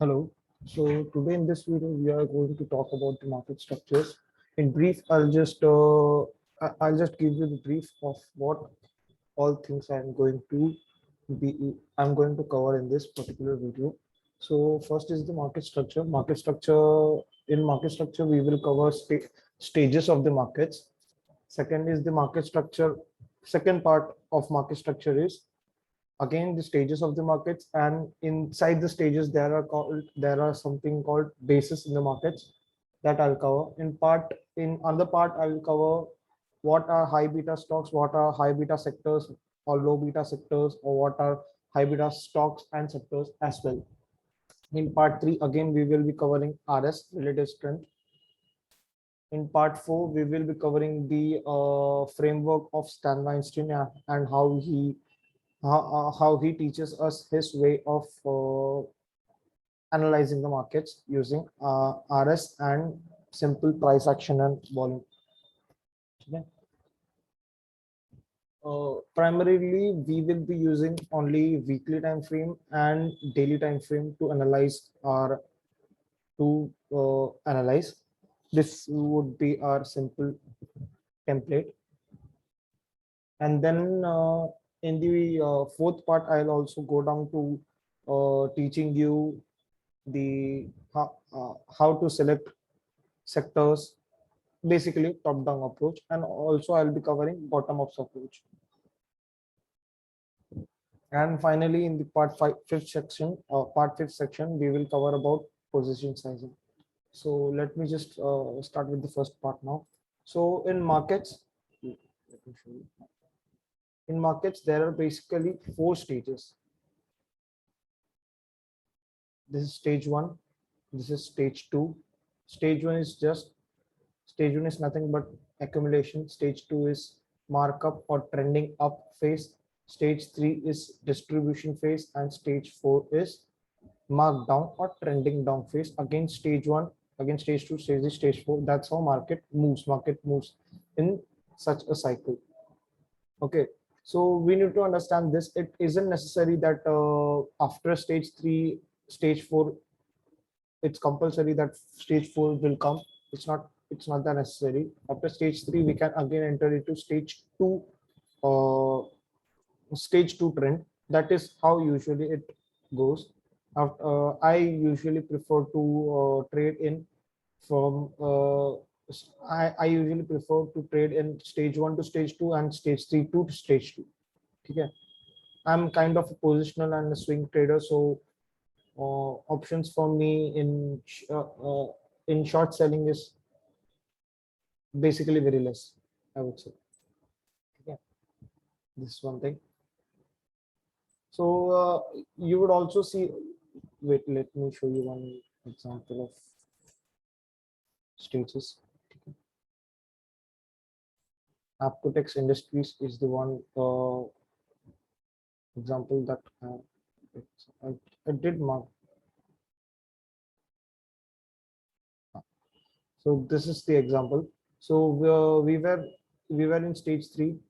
Hello. So today in this video, we are going to talk about the market structures. In brief, I'll just give you the brief of what all things I'm going to cover in this particular video. So first is the market structure. Market structure, we will cover stages of the markets. Second is the market structure. Second part of market structure is again the stages of the markets, and inside the stages there are something called bases in the markets that I'll cover. In other part I'll cover what are high beta stocks, what are high beta sectors or low beta sectors, or what are high beta stocks and sectors as well. In part 3 again we will be covering RS, relative strength. In part 4 we will be covering the framework of Stan Weinstein, and how he teaches us his way of analyzing the markets using RS and simple price action and volume. Okay. Primarily, we will be using only weekly time frame and daily time frame to analyze our to analyze. This would be our simple template, and then in the fourth part, I'll also go down to teaching you the how to select sectors, basically top down approach, and also I'll be covering bottom up approach. And finally, in the part fifth section, we will cover about position sizing. So let me just start with the first part now. So in markets, let me show you. In markets, there are basically 4 stages. This is stage 1. This is stage 2. Stage 1 is nothing but accumulation. Stage 2 is markup or trending up phase. Stage 3 is distribution phase, and stage 4 is markdown or trending down phase. Again, stage 1, again stage 2, stage 3, stage 4. That's how market moves. Market moves in such a cycle. Okay. So we need to understand this. It isn't necessary that after stage 3, stage 4, it's compulsory that stage 4 will come. It's not that necessary. After stage 3, we can again enter into stage 2 trend. That is how usually it goes. I usually prefer to trade in from I usually prefer to trade in stage 1 to stage 2 and stage 3 to stage 2. Okay. I'm kind of a positional and a swing trader, so options for me in short selling is basically very less, I would say. Okay. This is one thing. So you would also see, wait, let me show you one example of stages. Apcotex Industries is the one example that I did mark. So this is the example. So we were in stage 3.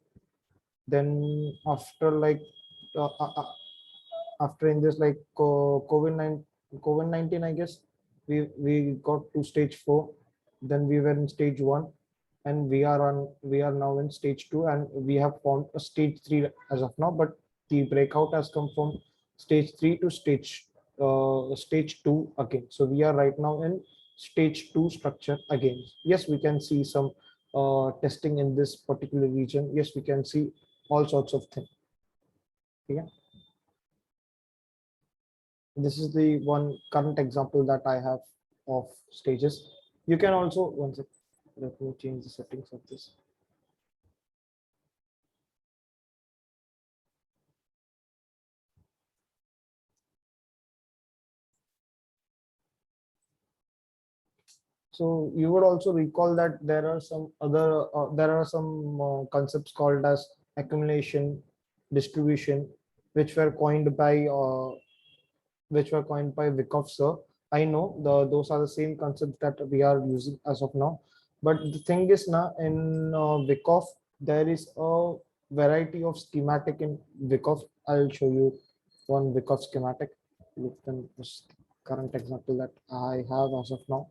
Then after like after in this like COVID-19, I guess we got to stage 4. Then we were in stage 1, and we are now in stage 2, and we have formed a stage 3 as of now. But the breakout has come from stage 3 to stage 2 again. So we are right now in stage 2 structure again. Yes, we can see some testing in this particular region. Yes, we can see all sorts of things. Yeah. This is the one current example that I have of stages. You can also, one second, let me change the settings of this. So you would also recall that there are some concepts called as accumulation, distribution, which were coined by Wyckoff sir. I know those are the same concepts that we are using as of now. But the thing is now in Wyckoff, there is a variety of schematic in Wyckoff. I'll show you one Wyckoff schematic. Let them just current example that I have as of now.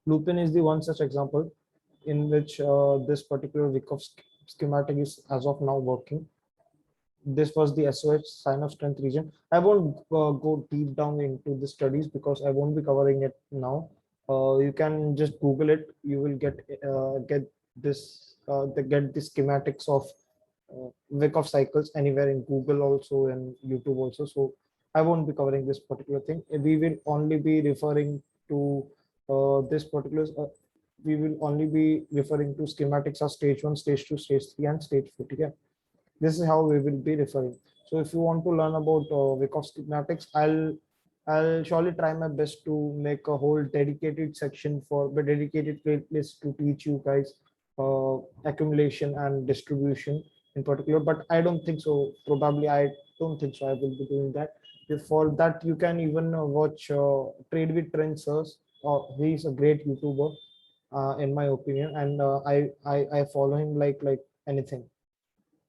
Lupin is the one such example in which this particular week of schematic is as of now working. This was the SOH sign of strength region. I won't go deep down into the studies because I won't be covering it now. You can just Google it. You will get this get the schematics of week of cycles anywhere in Google also and YouTube also. So I won't be covering this particular thing. We will only be referring to this particular. We will only be referring to schematics of stage 1, stage 2, stage 3, and stage 4. Okay? This is how we will be referring. So if you want to learn about Wyckoff schematics, I'll surely try my best to make a whole dedicated section for the dedicated playlist to teach you guys accumulation and distribution in particular. But I don't think so. Probably I don't think so. I will be doing that. For that, you can even watch Trade with Trends. He's a great YouTuber, in my opinion, and I follow him like anything.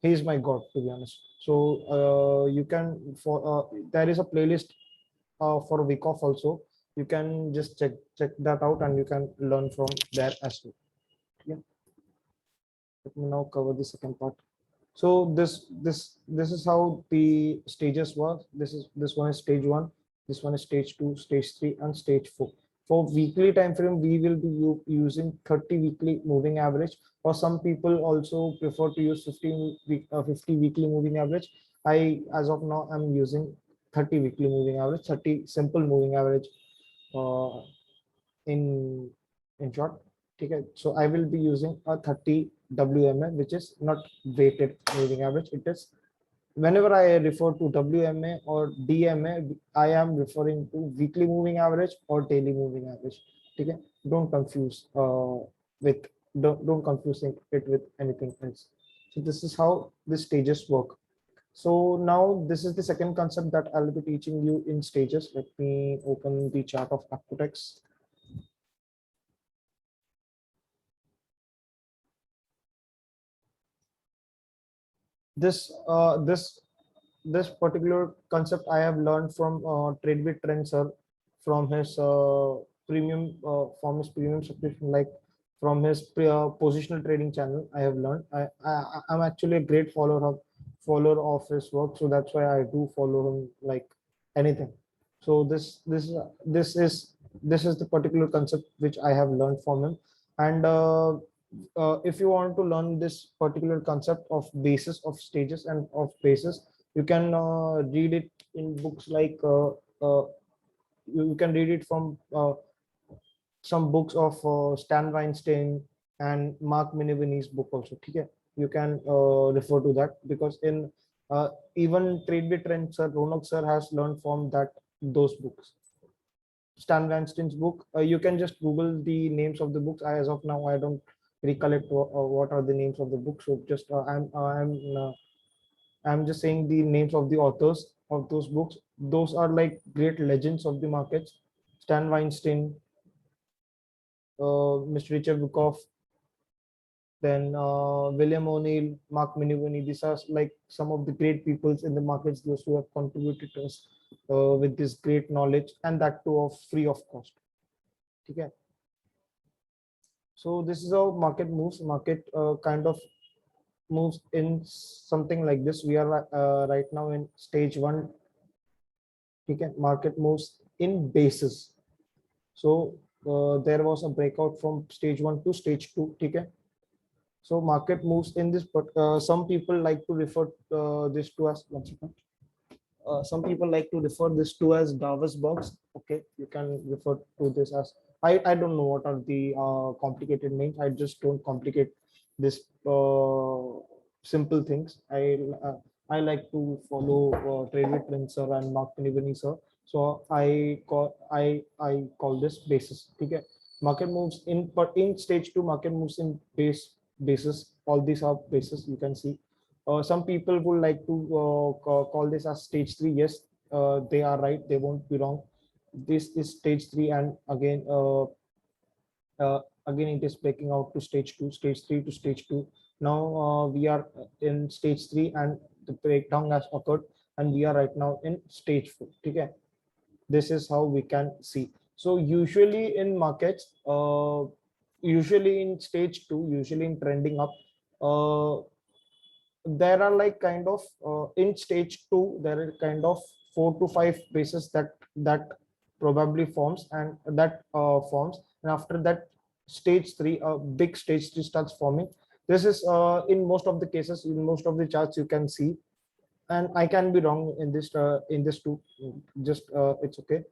He is my god, to be honest. So you can for there is a playlist for a week off also. You can just check that out and you can learn from there as well. Yeah, let me now cover the second part. So this is how the stages work. This one is stage 1, this one is stage 2, stage 3, and stage 4. For weekly time frame, we will be using 30 weekly moving average, or some people also prefer to use 50 weekly moving average. I, as of now, I'm using 30 weekly moving average, 30 simple moving average, uh, in short. Okay, so I will be using a 30 WMA, which is not weighted moving average. It is, whenever I refer to WMA or DMA, I am referring to weekly moving average or daily moving average. Okay, don't confuse with don't confuse it with anything else. So this is how the stages work. So now this is the second concept that I'll be teaching you in stages. Let me open the chart of Accotex. This particular concept I have learned from Trade with Trend sir, from his premium subscription, like from his positional trading channel. I have learned. I'm actually a great follower of his work, so that's why I do follow him like anything. So this is the particular concept which I have learned from him, and if you want to learn this particular concept of basis of stages and of basis, you can read it in books like you can read it from some books of Stan Weinstein and Mark Minivini's book also. Okay, you can refer to that, because in even Trade with Trend sir, Ronak sir has learned from those books. Stan Weinstein's book. You can just Google the names of the books. As of now, I don't recollect what are the names of the books. So just I'm just saying the names of the authors of those books. Those are like great legends of the markets. Stan Weinstein, Mr. Richard Wyckoff, then William O'Neill, Mark Minivini. These are like some of the great peoples in the markets, those who have contributed to us with this great knowledge, and that too of free of cost. Okay. So this is how market moves. Market kind of moves in something like this. We are right now in stage 1. Okay. Market moves in basis. So there was a breakout from stage 1 to stage 2. Okay. So market moves in this, but some people like to refer this to as, one second. Some people like to refer this to as Davos box. Okay, you can refer to this as, I don't know what are the complicated names. I just don't complicate this simple things. I like to follow Trade with Trend sir and Mark Nivini sir. So I call this basis. Okay, market moves in, but in stage 2, market moves in basis. All these are basis. You can see. Some people would like to call this as stage 3. Yes, they are right. They won't be wrong. This is stage 3, and again, again it is breaking out to stage 2, stage 3 to stage 2. Now we are in stage 3 and the breakdown has occurred, and we are right now in stage 4. Okay, this is how we can see. So usually in markets, usually in stage 2, usually in trending up, uh, there are like kind of in stage 2 there are kind of 4 to 5 bases that probably forms, and that forms, and after that stage 3, a big stage 3 starts forming. This is in most of the cases, in most of the charts you can see, and I can be wrong in this too. Just it's okay.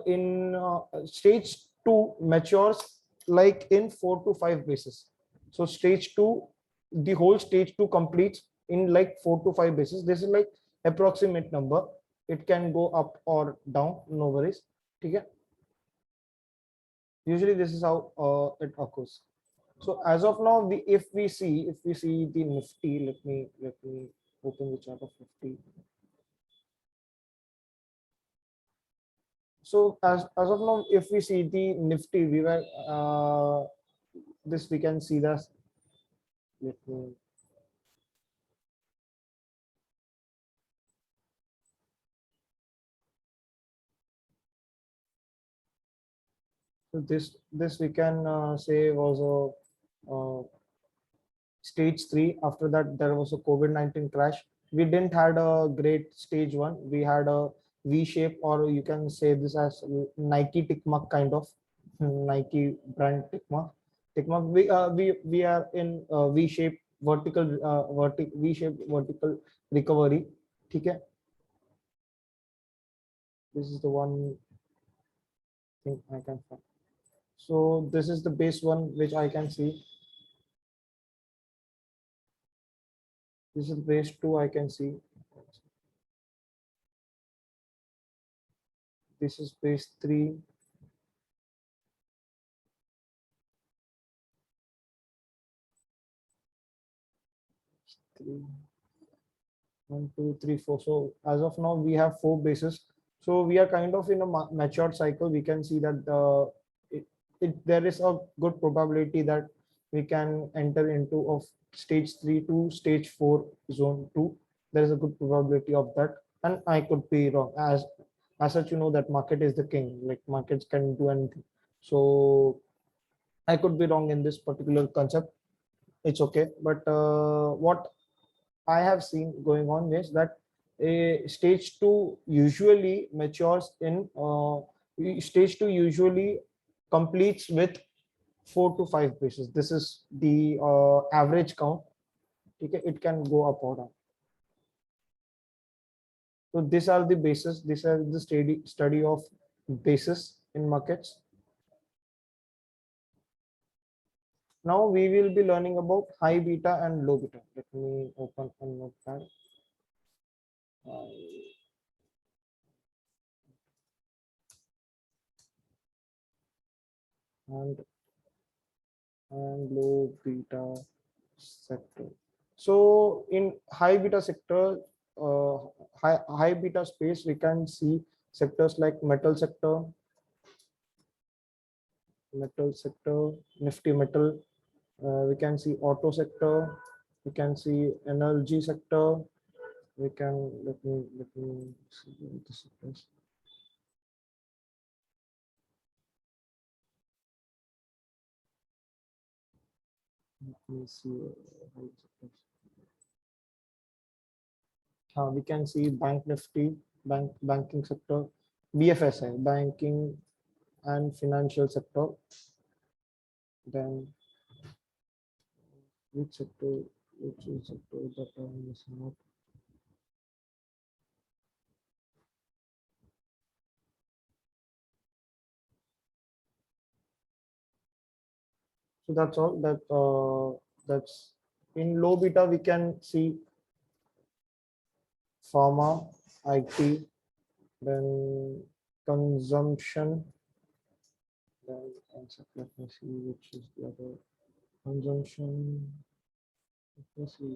In stage 2 matures like in 4 to 5 bases. So stage 2, the whole stage 2 completes in like 4 to 5 bases. This is like approximate number. It can go up or down, no worries. Okay. Usually this is how it occurs. So as of now, if we see the Nifty, let me open the chart of Nifty. So as of now, if we see the Nifty, we were this we can see that. Let me, so this we can say was a stage 3. After that, there was a COVID-19 crash. We didn't had a great stage 1. We had a V shape, or you can say this as Nike tick mark kind of Nike brand tick mark. Tick mark. We are in V shape V shape vertical recovery. Okay, this is the one thing I can find. So this is the base one which I can see. This is base 2 I can see. This is base 3. 3, 1, 2, 3, 4. So as of now, we have 4 bases. So we are kind of in a matured cycle. We can see that there is a good probability that we can enter into of stage 3 to stage 4 zone 2. There is a good probability of that, and I could be wrong. As such, you know that market is the king. Like markets can do anything. So I could be wrong in this particular concept. It's okay, but what I have seen going on is that a stage 2 usually matures in stage 2 usually completes with 4 to 5 bases. This is the average count. Okay, it can go up or down. So these are the bases. These are the study of bases in markets. Now we will be learning about high beta and low beta. Let me open a notepad. And low beta sector. So in high beta sector, high beta space, we can see sectors like metal sector, Nifty metal. We can see auto sector. We can see energy sector. We can let me see the sectors. Let me see sectors. We can see bank Nifty, banking sector, BFSI, banking and financial sector. Then which sector, which is sector that I'm missing out? So that's all. That's in low beta we can see pharma, IT, then consumption. Then let me see which is the other consumption. Let me see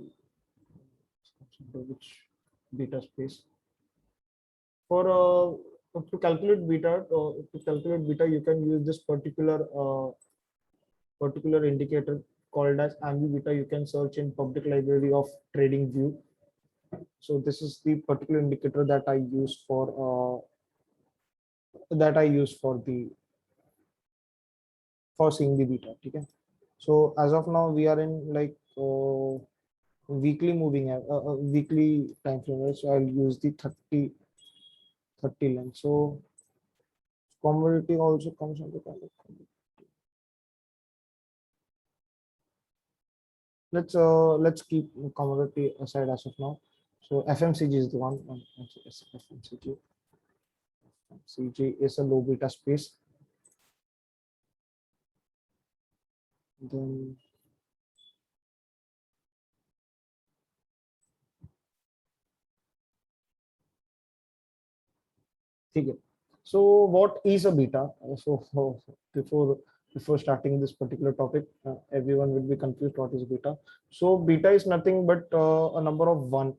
which beta space. For to calculate beta, you can use this particular particular indicator called as AMB beta. You can search in public library of trading view. So this is the particular indicator that I use for the for seeing the beta. Okay. So as of now we are in like weekly weekly time frame, right? So I'll use the 30 length. So commodity also comes under kind of commodity. Let's keep commodity aside as of now. So FMCG is the one. FMCG is a low beta space. Then okay. So what is a beta? Before before starting this particular topic, everyone will be confused what is beta. So beta is nothing but a number of one.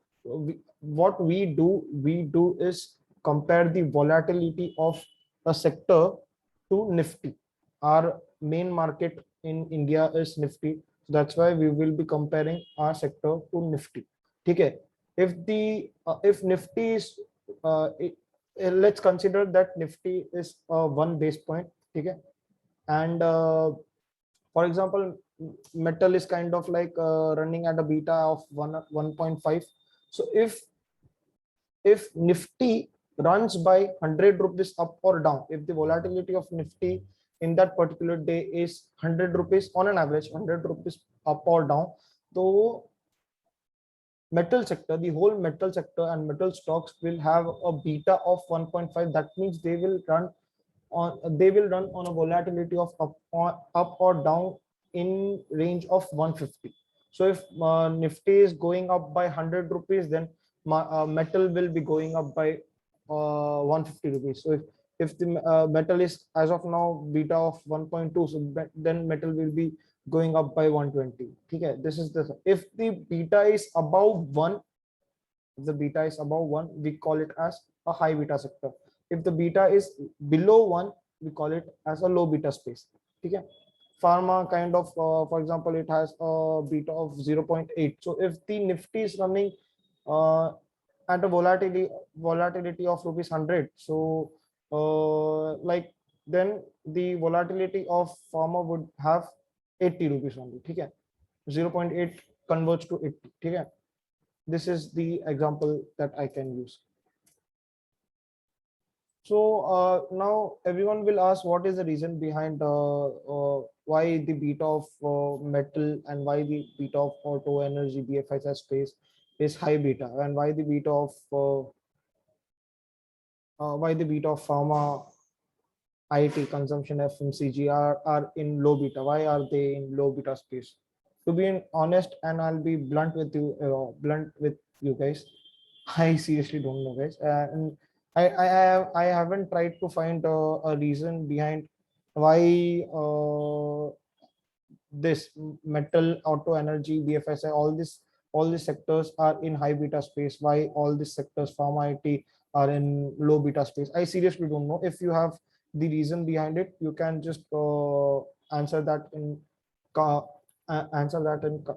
What we do is compare the volatility of a sector to Nifty. Our main market in India is Nifty. So that's why we will be comparing our sector to Nifty. Okay. If Nifty is let's consider that Nifty is one base point. Okay. And for example, metal is kind of like running at a beta of 1.5. So if Nifty runs by 100 rupees up or down, if the volatility of Nifty in that particular day is 100 rupees on an average, 100 rupees up or down, so metal sector, the whole metal sector and metal stocks will have a beta of 1.5. That means they will run on a volatility of up or down in range of 150. So if Nifty is going up by 100 rupees, then metal will be going up by 150 rupees. So if the metal is as of now beta of 1.2, so then metal will be going up by 120. Okay, this is the if the beta is above 1, if the beta is above 1, we call it as a high beta sector. If the beta is below 1, we call it as a low beta space. Okay. Pharma kind of, for example, it has a beta of 0.8. So if the Nifty is running at a volatility of rupees 100, so like then the volatility of pharma would have 80 rupees only. Okay. 0.8 converts to 80. Okay. This is the example that I can use. So now everyone will ask what is the reason behind why the beta of metal and why the beta of auto energy BFSI space is high beta, and why the beta of pharma, IT, consumption, FMCG are in low beta. Why are they in low beta space? To be honest, and I'll be blunt with you guys, I seriously don't know, guys. And I haven't tried to find a reason behind why this metal, auto, energy, BFSI, all these sectors are in high beta space. Why all these sectors, pharma, IT, are in low beta space? I seriously don't know. If you have the reason behind it, you can just answer that in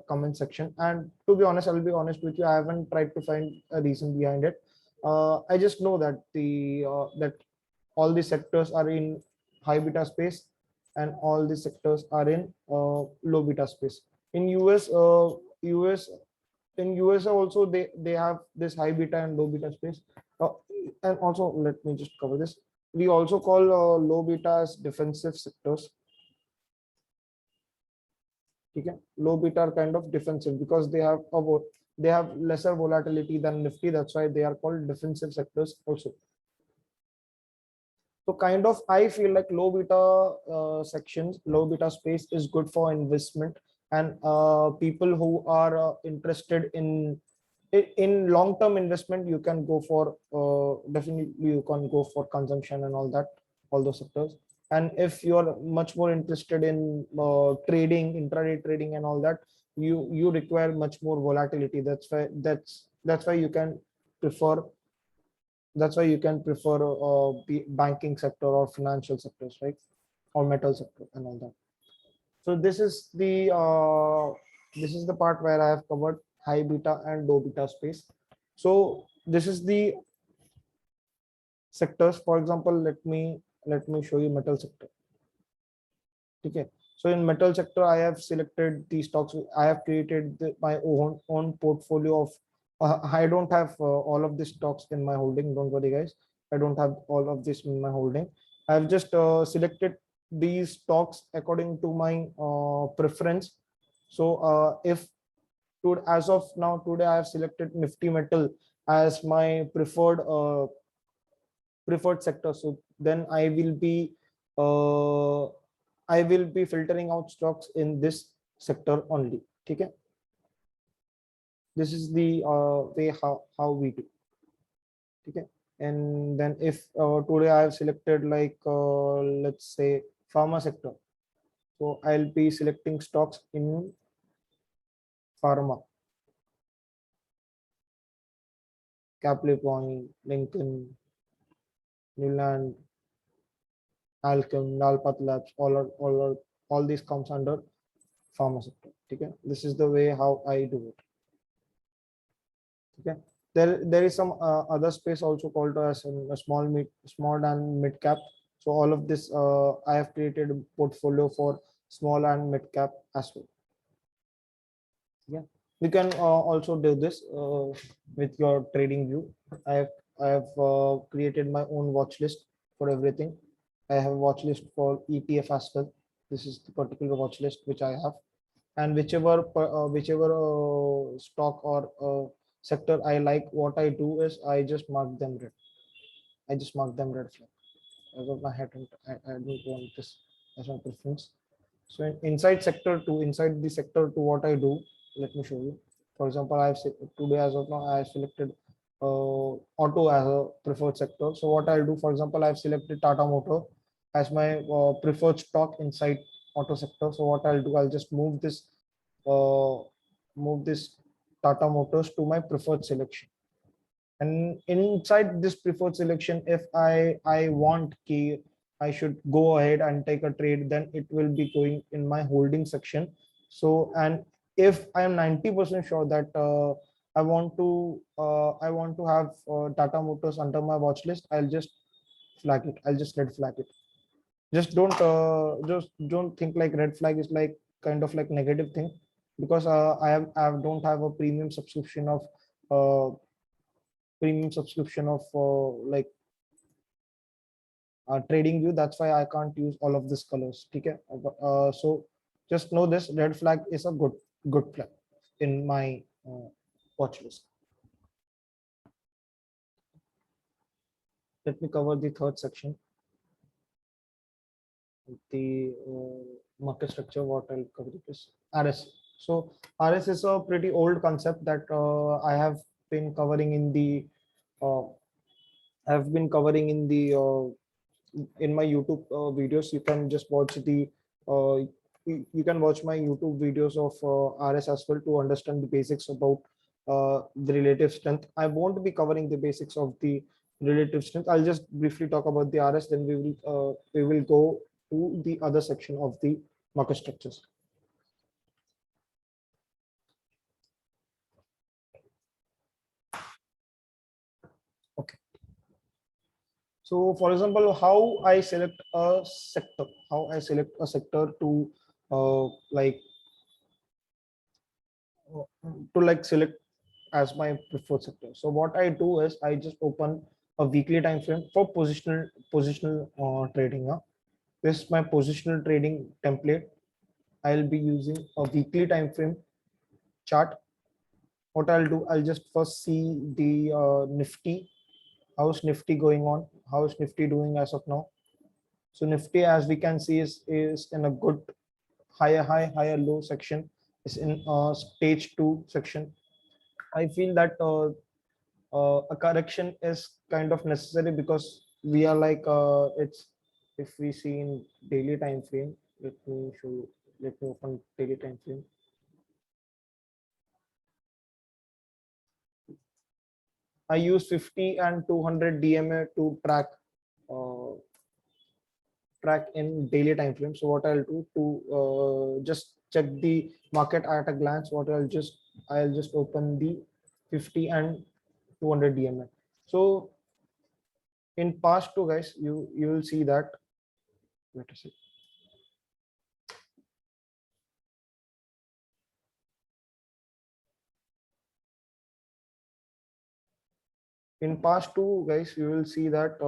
comment section. And to be honest, I'll be honest with you, I haven't tried to find a reason behind it. I just know that that all the sectors are in high beta space and all the sectors are in low beta space. In US in USA also they have this high beta and low beta space. And also let me just cover this. We also call low beta as defensive sectors. Okay. Low beta are kind of defensive because they have lesser volatility than Nifty. That's why they are called defensive sectors also. So kind of I feel like low beta low beta space is good for investment, and people who are interested in long term investment, you can go for definitely you can go for consumption and all that, all those sectors. And if you are much more interested in trading, intraday trading and all that, you require much more volatility. That's why you can prefer banking sector or financial sectors, right? Or metal sector and all that. So this is the part where I have covered high beta and low beta space. So this is the sectors. For example, let me show you metal sector. Okay. So in metal sector, I have selected the stocks. I have created my own portfolio of. I don't have all of these stocks in my holding. Don't worry, guys. I don't have all of this in my holding. I have just selected these stocks according to my preference. So if to as of now today I have selected Nifty Metal as my preferred sector. So then uh, I will be filtering out stocks in this sector only. Okay. This is the way how we do. Okay. And then if today I have selected like let's say pharma sector. So I'll be selecting stocks in pharma, Capley Point, Lincoln, Newland, Alchem, Nalpat Labs, all these comes under pharma sector. Okay. This is the way how I do it. Okay. There is some other space also called as a small and mid cap. So all of this I have created a portfolio for small and mid cap as well. Yeah, you can also do this with your trading view. I have created my own watch list for everything. I have a watch list for ETF as well. This is the particular watch list which I have, and whichever stock or sector I like, what I do is I just mark them red. I just mark them red flag. As of my head, I don't want this as my preference. So inside the sector to what I do, let me show you. For example, today as of now I have selected auto as a preferred sector. So what I'll do, for example, I've selected Tata Motor as my preferred stock inside auto sector. So what I'll do, I'll just uh, move this Tata Motors to my preferred selection. And inside this preferred selection, if I want key, I should go ahead and take a trade, then it will be going in my holding section. So, and if I am 90% sure that I want to have Tata Motors under my watch list, I'll just flag it. I'll just red flag it. Just don't think like red flag is like kind of like negative thing, because I don't have a uh, premium subscription of like trading view. That's why I can't use all of these colors. Okay. So just know this red flag is a good flag in my watch list. Let me cover the third section, the market structure. What I'll cover is RS. So RS is a pretty old concept that I have been covering in the uh, I've been covering in my YouTube videos. You can just watch you can watch my YouTube videos of RS as well to understand the basics about the relative strength. I won't be covering the basics of the relative strength. I'll just briefly talk about the RS. Then we will go to the other section of the market structures. Okay. So, for example, how I select a sector to like select as my preferred sector. So what I do is I just open a weekly time frame for positional trading. This is my positional trading template. I'll be using a weekly time frame chart. What I'll do, I'll just first see the Nifty. How's Nifty going on? How's Nifty doing as of now? So Nifty, as we can see, is in a good higher high, higher low section. Is in stage 2 section. I feel that a correction is kind of necessary, because we are like it's if we see in daily time frame. Let me show you. Let me open daily time frame. I use 50 and 200 DMA to track uh, track in daily time frame. So what I'll do to just check the market at a glance, I'll just open the 50 and 200 DMA. So in past two, guys, you will see that, wait a second. In past two, guys, you will see that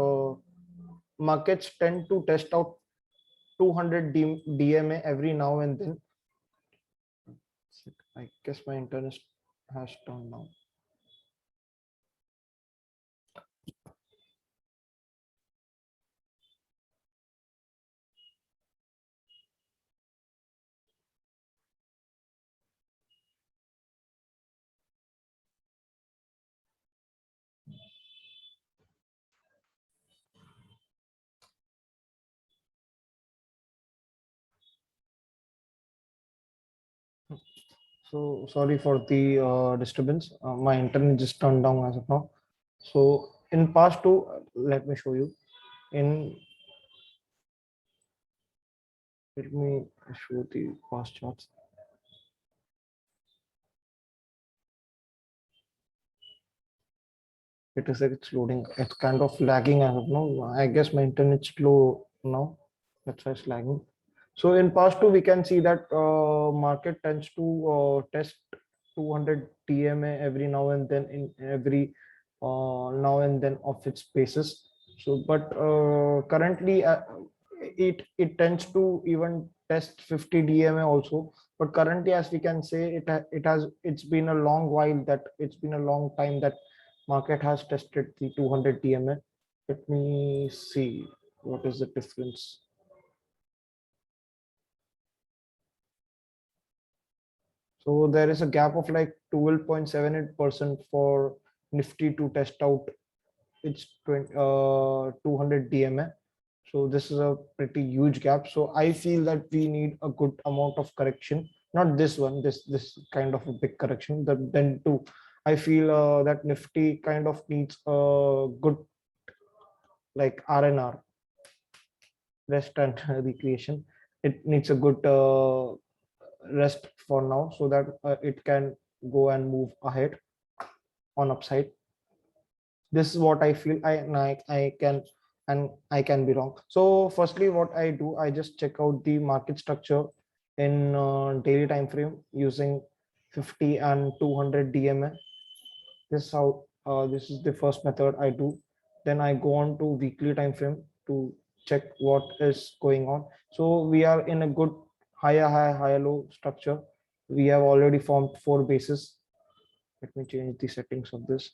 markets tend to test out 200 DMA every now and then. I guess my internet has turned down. So sorry for the disturbance. My internet just turned down as of now. So in past two, let me show you. In Let me show the past charts. It is like it's loading. It's kind of lagging as of now. I guess my internet's slow now. That's why it's lagging. So in past two, we can see that market tends to test 200 TMA every now and then in every now and then of its basis. So, but currently it tends to even test 50 DMA also. But currently, as we can say, it's been a long while that it's been a long time that market has tested the 200 DMA. Let me see what is the difference. So there is a gap of like 12.78% for Nifty to test out its 200 DMA. So this is a pretty huge gap. So I feel that we need a good amount of correction. Not this one, this kind of a big correction. Then too, I feel that Nifty kind of needs a good like RNR, rest and recreation. It needs a good rest for now so that it can go and move ahead on upside. This is what I feel. I can be wrong. So firstly, what I do, I just check out the market structure in daily time frame using 50 and 200 DMA. This is how this is the first method I do. Then I go on to weekly time frame to check what is going on. So we are in a good higher high, higher low structure. We have already formed four bases. Let me change the settings of this.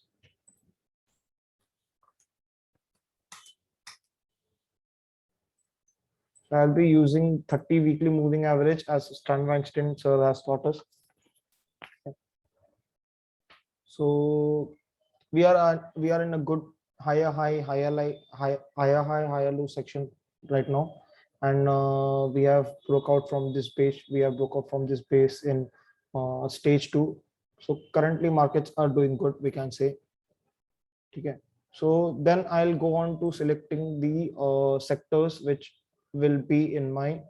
I'll be using 30 weekly moving average as Stan Weinstein sir has taught us. So we are in a good higher high, higher higher low section right now, and we have broke out from this base. We have broke out from this base in stage two. So currently markets are doing good, we can say. Okay. So then I'll go on to selecting the sectors which will be in my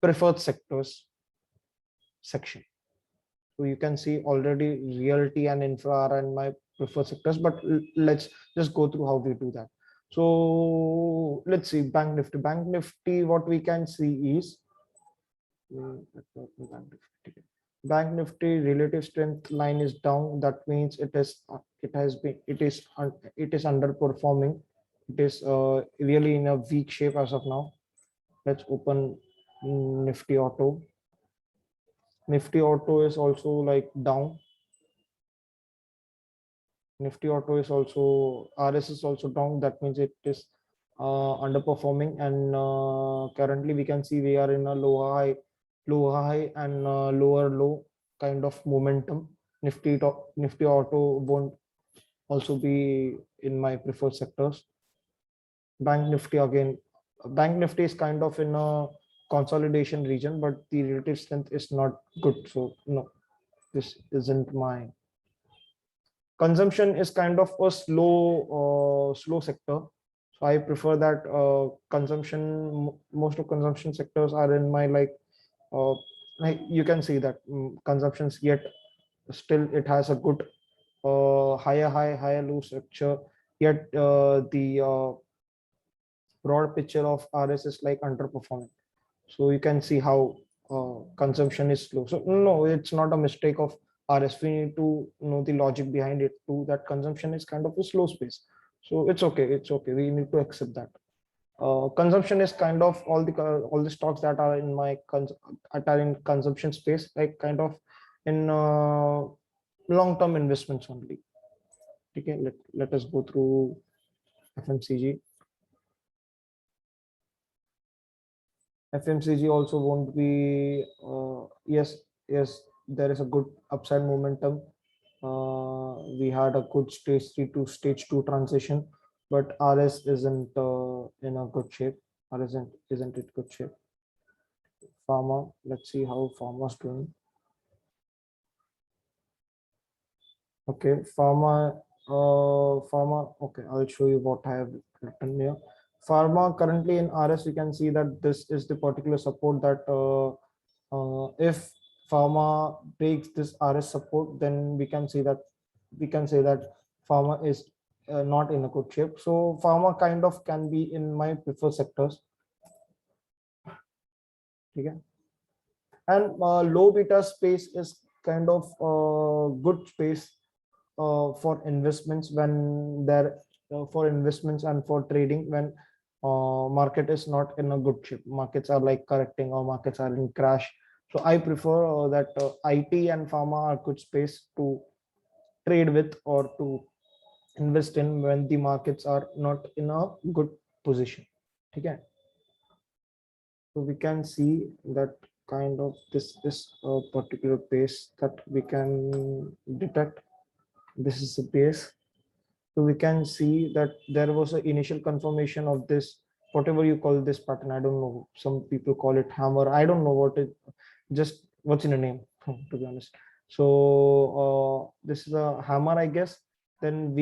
preferred sectors section. So you can see already realty and infra are in my preferred sectors, but let's just go through how we do that. So let's see Bank Nifty. Bank Nifty, what we can see is Bank Nifty relative strength line is down. That means it is it is underperforming. It is really in a weak shape as of now. Let's open Nifty Auto. Nifty Auto is also like down. Nifty Auto is also RS is also down. That means it is underperforming, and currently we can see we are in a low high and lower low kind of momentum. Nifty Auto won't also be in my preferred sectors. Bank Nifty again. Bank Nifty is kind of in a consolidation region, but the relative strength is not good. So no, this isn't my consumption is kind of a slow sector. So I prefer that consumption, most of consumption sectors are in my uh, like you can see that consumptions, yet still it has a good higher low structure, yet the broad picture of RS is like underperforming. So you can see how consumption is slow. So no, it's not a mistake of RS. We need to know the logic behind it too, that consumption is kind of a slow space. So it's okay. It's okay. We need to accept that. Consumption is kind of all the stocks that are in my that are in consumption space, like kind of in long-term investments only. Okay, let us go through FMCG. FMCG also won't be yes, there is a good upside momentum. We had a good stage 3 to stage 2 transition, but RS isn't in a good shape. RS isn't it good shape? Pharma, let's see how pharma's doing. Okay, pharma. Okay, I'll show you what I have written here. Pharma currently in RS, we can see that this is the particular support that if pharma breaks this RS support, then we can say that pharma is not in a good shape. So pharma kind of can be in my preferred sectors. Okay, and low beta space is kind of good space for investments when there for investments and for trading when market is not in a good shape. Markets are like correcting or markets are in crash. So I prefer that IT and pharma are good space to trade with or to invest in when the markets are not in a good position. Okay, so we can see that kind of this is a particular base that we can detect. This is the base. So we can see that there was an initial confirmation of this, whatever you call this pattern. I don't know. Some people call it hammer. I don't know what it, just what's in a name, to be honest. So this is a hammer, I guess. Then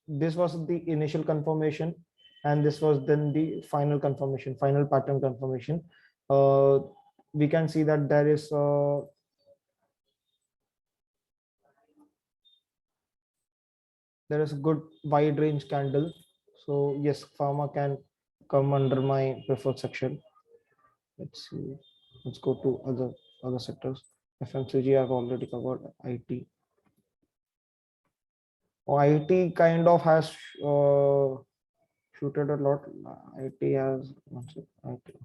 this was the initial confirmation, and this was then the final confirmation, final pattern confirmation. Uh, we can see that there is a good wide range candle. So yes, pharma can come under my preferred section. Let's see. Let's go to other sectors. FMCG I've already covered. IT. Oh, IT kind of has shooted a lot. IT has one sec, IT,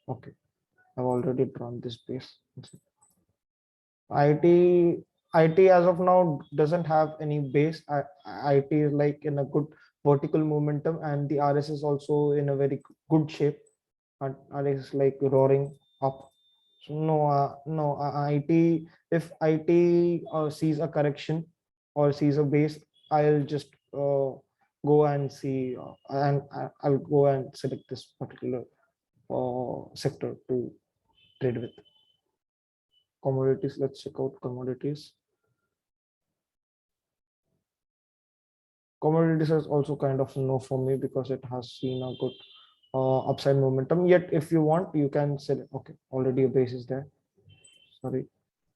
okay. I've already drawn this base. IT IT as of now doesn't have any base. IT is like in a good vertical momentum, and the RS is also in a very good shape. And RS is like roaring up. So IT, if IT sees a correction or sees a base, I'll just go and see and I'll go and select this particular sector to trade with. Commodities, let's check out commodities. Commodities is also kind of no for me because it has seen a good upside momentum. Yet if you want, you can select. Okay, already a base is there, sorry.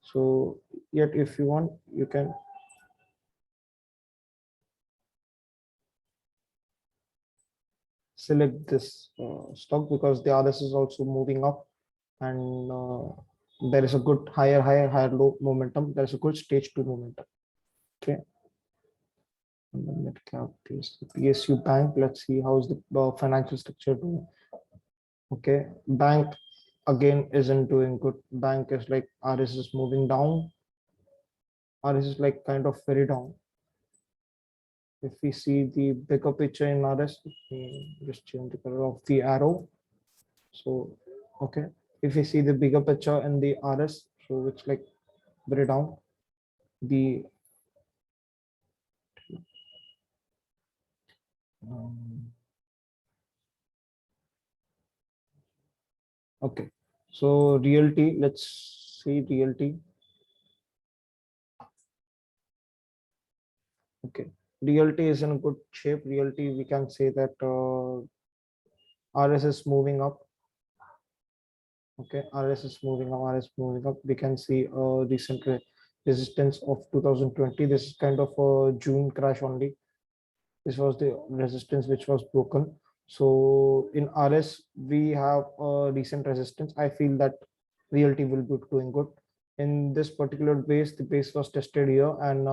So yet if you want, you can select this stock because the RS is also moving up, and there is a good higher low momentum. There's a good stage 2 momentum. Okay, and then mid cap is the PSU bank. Let's see how's the financial structure doing. Okay, bank again isn't doing good. Bank is like RS is moving down. RS is like kind of very down. If we see the bigger picture in RS, just change the color of the arrow. So okay, if we see the bigger picture in the RS, so it's like very down. The um, okay, so realty. Let's see realty. Okay, Realty is in good shape. Realty, we can say that RS is moving up. Okay, RS is moving up. RS moving up. We can see a recent resistance of 2020. This is kind of a June crash only. This was the resistance which was broken. So in RS, we have a recent resistance. I feel that realty will be doing good. In this particular base, the base was tested here, and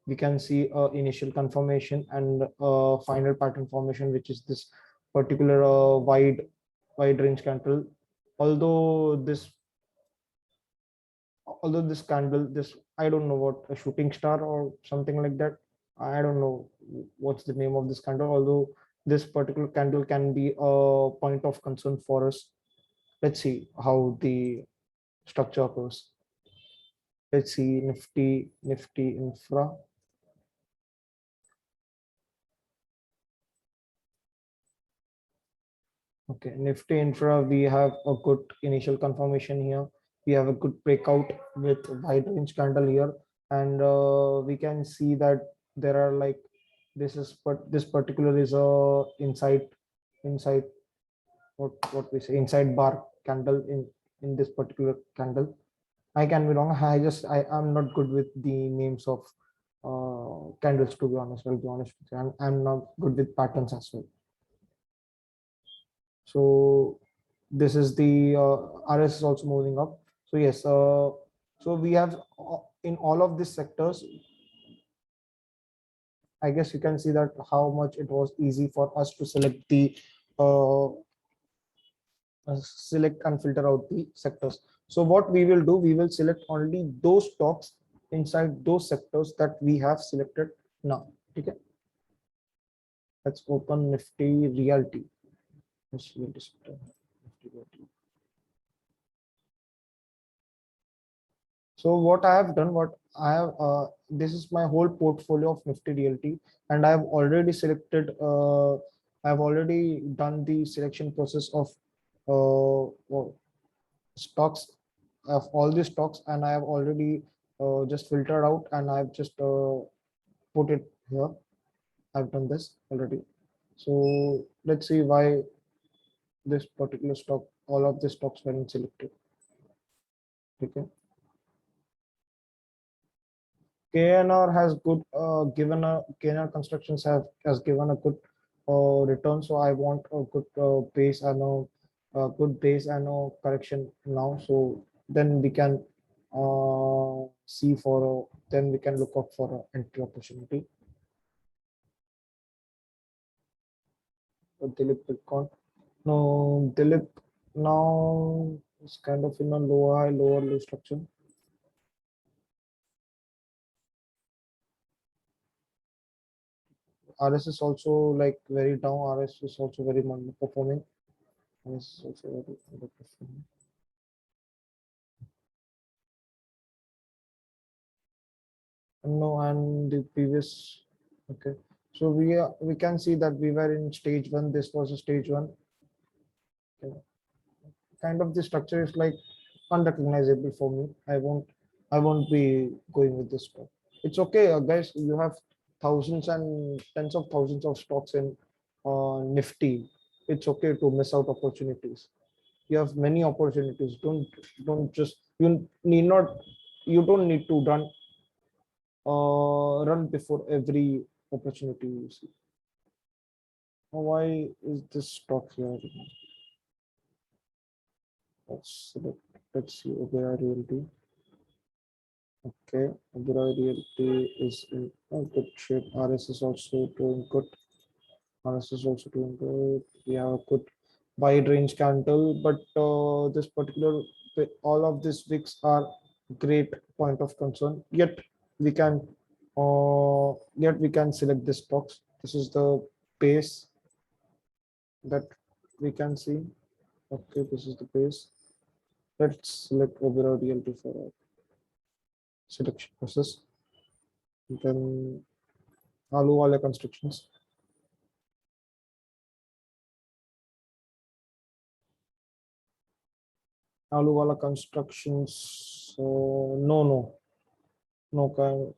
we can see initial confirmation and final pattern formation, which is this particular wide range candle. Although this this candle, this, I don't know what, a shooting star or something like that. I don't know what's the name of this candle, although this particular candle can be a point of concern for us. Let's see how the structure occurs. Let's see Nifty Infra. Okay, Nifty Infra, we have a good initial confirmation here. We have a good breakout with wide range candle here, and we can see that there are like, this is, but this particular is a inside what we say, inside bar candle in this particular candle. I can be wrong. I am not good with the names of candles, to be honest. I'll be honest with you. I'm not good with patterns as well. So this is the RS is also moving up. So yes, so we have in all of these sectors, I guess you can see that how much it was easy for us to uh, select and filter out the sectors. So what we will do, we will select only those stocks inside those sectors that we have selected now. Okay, let's open Nifty Realty. So what I have done, what I have, this is my whole portfolio of Nifty Realty, and I have already selected, I have already done the selection process of stocks, of all the stocks, and I have already just filtered out, and I've just put it here. I've done this already. So let's see why this particular stock, all of the stocks weren't selected. Okay. KNR has good given a KNR constructions have has given a good return. So I want a good base and a good base and a correction now. So then we can see for then we can look out for an entry opportunity. Dilip Bitcoin. No, Dilip now is kind of in a lower high, lower low structure. RS is also like very down. RS is also very performing. RS is also very underperforming. No, and the previous, okay. So we can see that we were in stage one. This was a stage one. Okay. Kind of the structure is like unrecognizable for me. I won't be going with this stock. It's okay, guys. You have thousands and tens of thousands of stocks in Nifty. It's okay to miss out opportunities. You have many opportunities. Don't just, you don't need to run before every opportunity you see. Why is this stock here? Let's see Oberoi Realty. Okay, Oberoi Realty is in a good shape. RS is also doing good. RS is also doing good. We have a good wide range candle, but this particular, all of these wicks are great point of concern. We can yet we can select this box. This is the base that we can see. Okay, this is the base. Let's select Oberoi Realty for our selection process. Then Aluwala Constructions. Aluwala Constructions. No, no, no,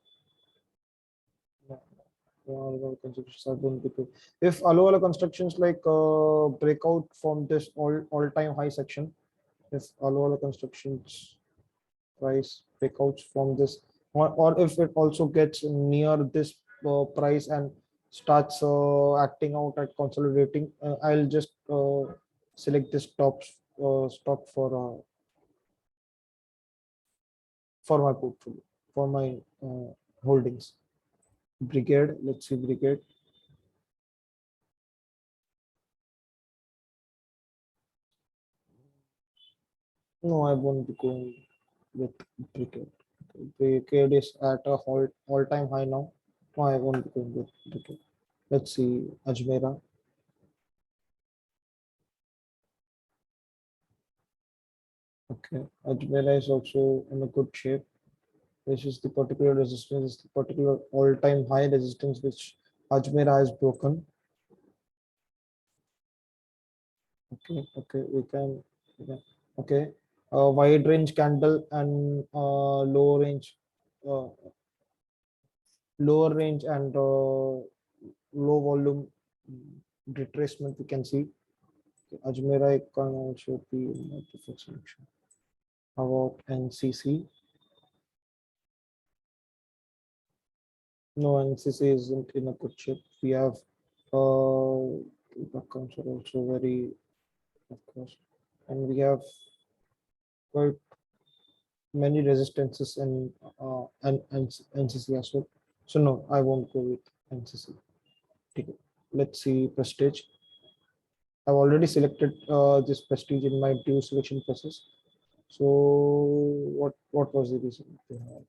All constructions are going to be. If all constructions like break out from this all-time high section, if all constructions price breakouts from this, or if it also gets near this price and starts acting out at consolidating, I'll just select this top stock for my portfolio, for my holdings. Brigade, let's see Brigade. No, I won't be going with Brigade. Brigade is at a all-time high now. No, I won't be going with Brigade. Let's see Ajmera. Okay, Ajmera is also in a good shape. This is the particular resistance, is the particular all-time high resistance which Ajmera has broken. Okay, okay, okay. Wide range candle and uh, lower range and low volume retracement we can see. Ajmera can also be in a perfect selection. How about NCC? No, NCC isn't in a good shape. We have accounts are also very, of course, and we have quite many resistances and NCC as well. So no, I won't go with NCC. Okay. Let's see Prestige. I've already selected this Prestige in my due selection process. So what was the reason behind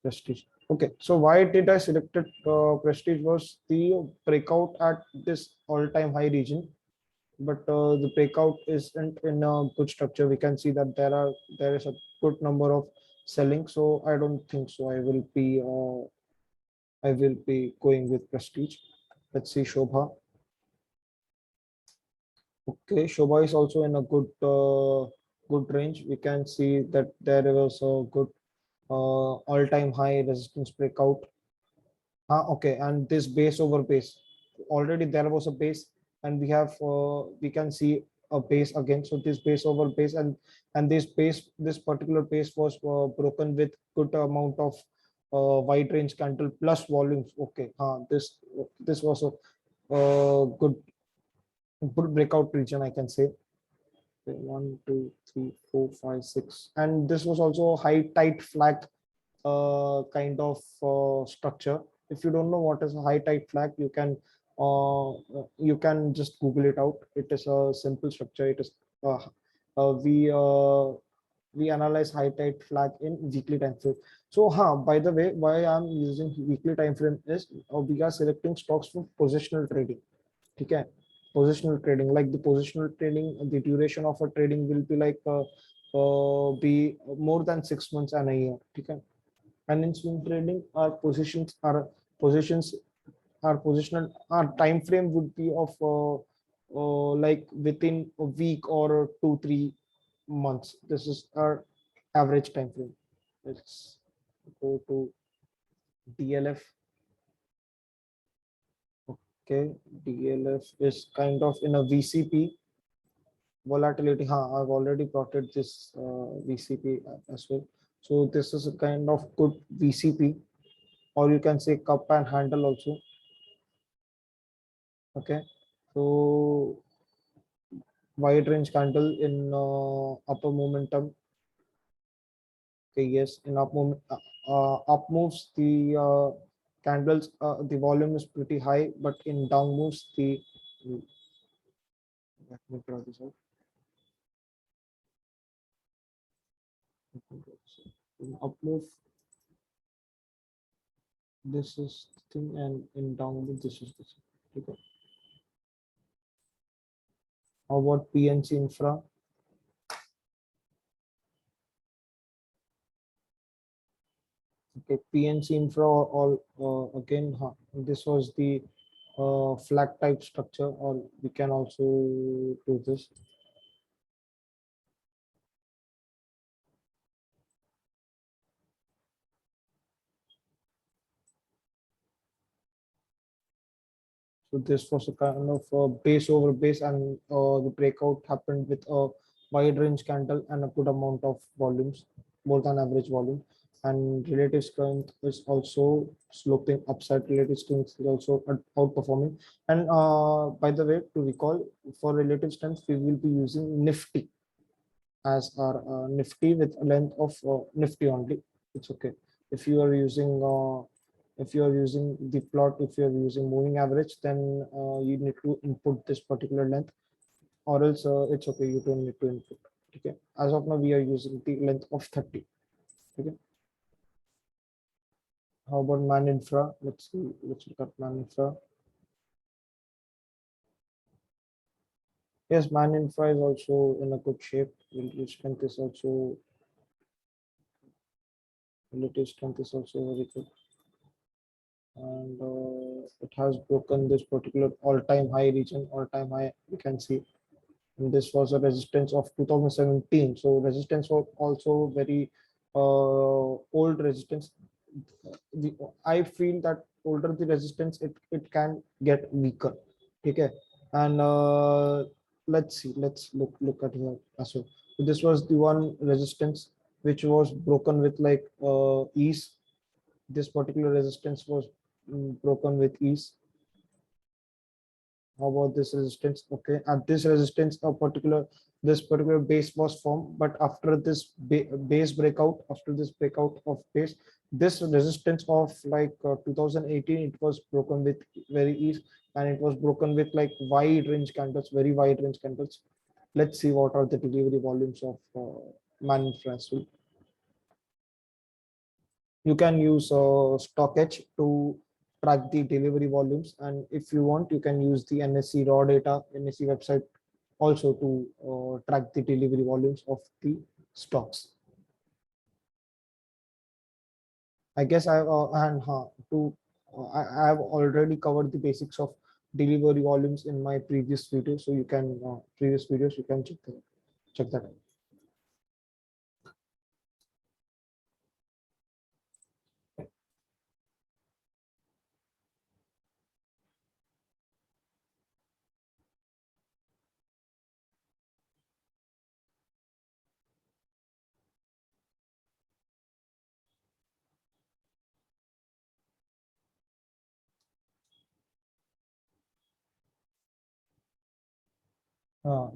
Prestige? Okay, so why did I selected Prestige was the breakout at this all-time high region, but the breakout isn't in a good structure. We can see that there is a good number of selling, so I don't think so. I will be going with Prestige. Let's see Shobha. Okay, Shobha is also in a good range. We can see that there was a good all-time high resistance breakout. Okay, and this base over base. Already there was a base, and we can see a base again. So this base over base and this particular base was broken with good amount of wide range candle plus volumes. Okay, this was a good breakout region, I can say. Okay, 1, 2, 3, 4, 5, 6, and this was also high tight flag kind of structure. If you don't know what is a high tide flag, you can just Google it out. It is a simple structure. It is uh, uh, we uh, we analyze high tide flag in weekly time frame. So, by the way, why I'm using weekly time frame is we are selecting stocks for positional trading. Okay, positional trading, like the positional trading, the duration of a trading will be like be more than 6 months and a year. Okay, and in swing trading our positions our positional our time frame would be of like within a week or 2 3 months. This is our average time frame. Let's go to DLF. Okay, DLF is kind of in a VCP volatility. I've already plotted this VCP as well. So this is a kind of good VCP, or you can say cup and handle also. Okay, so wide range candle in upper momentum. Okay, yes, in up moves the candles, the volume is pretty high, but in down moves the let me draw this out. In up move, this is the thing, and in down move, this is the thing. Okay. How about PNC infra? Okay, PNC infra all again. This was the flag type structure, or we can also do this. So this was a kind of base over base, and the breakout happened with a wide range candle and a good amount of volumes, more than average volume. And relative strength is also sloping upside. Relative strength is also outperforming. And by the way, to recall, for relative strength, we will be using Nifty as our Nifty with a length of Nifty only. It's okay. If you are using the plot, if you are using moving average, then you need to input this particular length, or else it's okay. You don't need to input. Okay. As of now, we are using the length of 30. Okay. How about man infra? Let's see. Let's look at man infra. Yes, man infra is also in a good shape. Relative strength is also very good, and it has broken this particular all-time high region. All-time high, you can see, and this was a resistance of 2017. So resistance was also very old resistance. I feel that older the resistance, it can get weaker. Okay, and let's see. Let's look at here as well. So this was the one resistance which was broken with like ease. This particular resistance was broken with ease. How about this resistance? Okay, at this resistance, this particular base was formed, but after this base breakout, after this breakout of base, this resistance of like 2018, it was broken with very ease, and it was broken with like wide range candles, very wide range candles. Let's see what are the delivery volumes of man infra. You can use stockage to track the delivery volumes, and if you want, you can use the NSE raw data, NSE website also to track the delivery volumes of the stocks. I guess I have already covered the basics of delivery volumes in my previous video, so you can previous videos, you can check that out.